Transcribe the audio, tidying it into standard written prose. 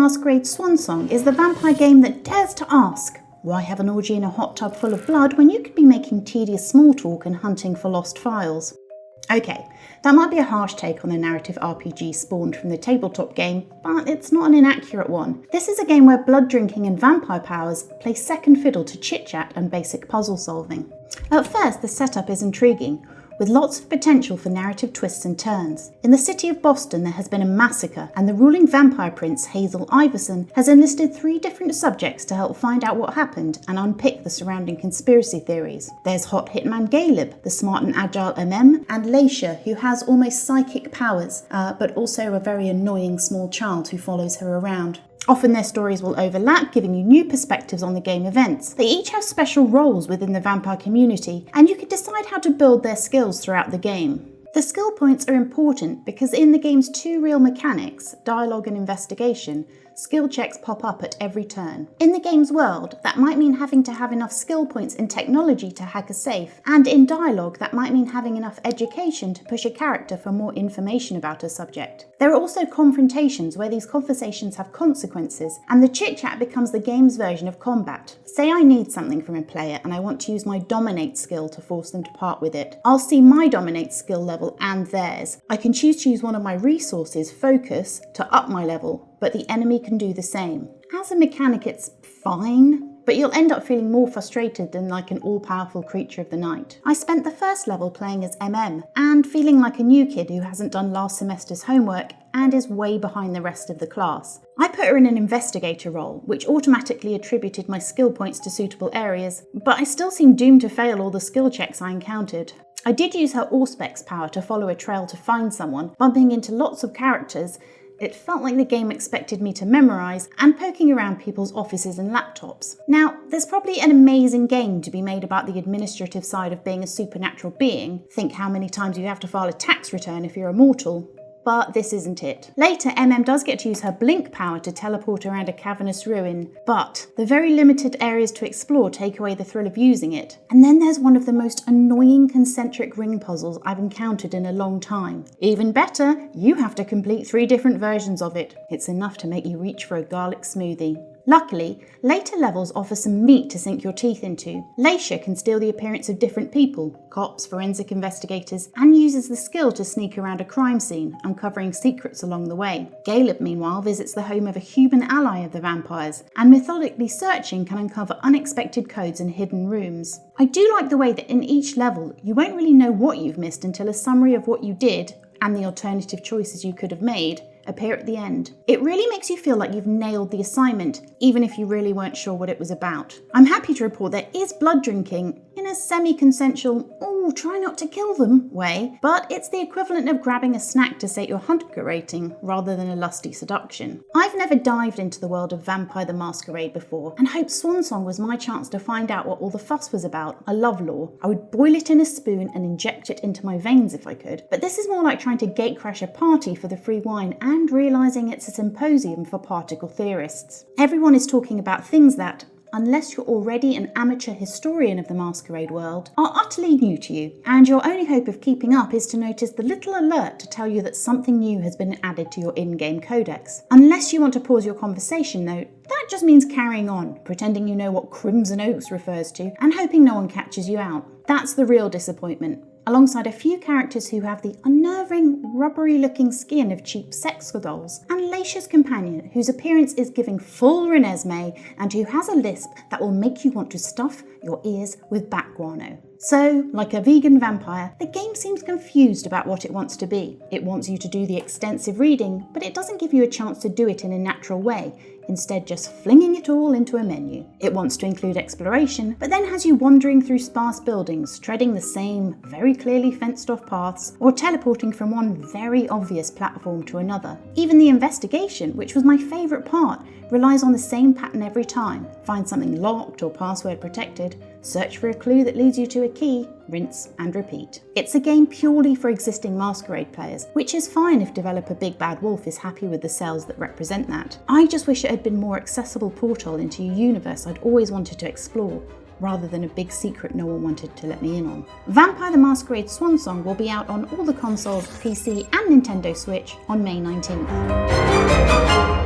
Masquerade Swansong is the vampire game that dares to ask, why have an orgy in a hot tub full of blood when you could be making tedious small talk and hunting for lost files? Okay, that might be a harsh take on the narrative RPG spawned from the tabletop game, but it's not an inaccurate one. This is a game where blood drinking and vampire powers play second fiddle to chit-chat and basic puzzle solving. At first, the setup is intriguing, with lots of potential for narrative twists and turns. In the city of Boston, there has been a massacre, and the ruling vampire prince, Hazel Iverson, has enlisted 3 different subjects to help find out what happened and unpick the surrounding conspiracy theories. There's hot hitman Caleb, the smart and agile MM, and Leisha, who has almost psychic powers, but also a very annoying small child who follows her around. Often their stories will overlap, giving you new perspectives on the game events. They each have special roles within the vampire community, and you can decide how to build their skills throughout the game. The skill points are important because in the game's 2 real mechanics, dialogue and investigation, skill checks pop up at every turn. In the game's world, that might mean having to have enough skill points in technology to hack a safe, and in dialogue, that might mean having enough education to push a character for more information about a subject. There are also confrontations where these conversations have consequences, and the chit-chat becomes the game's version of combat. Say I need something from a player and I want to use my dominate skill to force them to part with it. I'll see my dominate skill level and theirs. I can choose to use one of my resources, focus, to up my level, but the enemy can do the same. As a mechanic, it's fine, but you'll end up feeling more frustrated than like an all-powerful creature of the night. I spent the first level playing as MM, and feeling like a new kid who hasn't done last semester's homework and is way behind the rest of the class. I put her in an investigator role, which automatically attributed my skill points to suitable areas, but I still seemed doomed to fail all the skill checks I encountered. I did use her Auspex power to follow a trail to find someone, bumping into lots of characters. It felt like the game expected me to memorise, and poking around people's offices and laptops. Now, there's probably an amazing game to be made about the administrative side of being a supernatural being. Think how many times you have to file a tax return if you're immortal. But this isn't it. Later, MM does get to use her blink power to teleport around a cavernous ruin, but the very limited areas to explore take away the thrill of using it. And then there's one of the most annoying concentric ring puzzles I've encountered in a long time. Even better, you have to complete 3 different versions of it. It's enough to make you reach for a garlic smoothie. Luckily, later levels offer some meat to sink your teeth into. Leisha can steal the appearance of different people, cops, forensic investigators, and uses the skill to sneak around a crime scene, uncovering secrets along the way. Caleb, meanwhile, visits the home of a human ally of the vampires, and methodically searching can uncover unexpected codes and hidden rooms. I do like the way that in each level, you won't really know what you've missed until a summary of what you did, and the alternative choices you could have made, appear at the end. It really makes you feel like you've nailed the assignment, even if you really weren't sure what it was about. I'm happy to report there is blood drinking in a semi-consensual, "oh, try not to kill them" way, but it's the equivalent of grabbing a snack to sate your hunger rating rather than a lusty seduction. I've never dived into the world of Vampire the Masquerade before, and hoped Swansong was my chance to find out what all the fuss was about. I love lore. I would boil it in a spoon and inject it into my veins if I could, but this is more like trying to gatecrash a party for the free wine and realising it's a symposium for particle theorists. Everyone is talking about things that, unless you're already an amateur historian of the Masquerade world, are utterly new to you, and your only hope of keeping up is to notice the little alert to tell you that something new has been added to your in-game codex. Unless you want to pause your conversation though, that just means carrying on, pretending you know what Crimson Oaks refers to, and hoping no one catches you out. That's the real disappointment. Alongside a few characters who have the unnerving, rubbery-looking skin of cheap sex dolls, and Leisha's companion, whose appearance is giving full Renesmee, and who has a lisp that will make you want to stuff your ears with bat guano. So, like a vegan vampire, the game seems confused about what it wants to be. It wants you to do the extensive reading, but it doesn't give you a chance to do it in a natural way, instead just flinging it all into a menu. It wants to include exploration, but then has you wandering through sparse buildings, treading the same, very clearly fenced-off paths, or teleporting from one very obvious platform to another. Even the investigation, which was my favourite part, relies on the same pattern every time. Find something locked or password protected, search for a clue that leads you to a key, rinse and repeat. It's a game purely for existing Masquerade players, which is fine if developer Big Bad Wolf is happy with the sales that represent that. I just wish it had been more accessible portal into a universe I'd always wanted to explore, rather than a big secret no one wanted to let me in on. Vampire the Masquerade Swansong will be out on all the consoles, PC and Nintendo Switch on May 19th.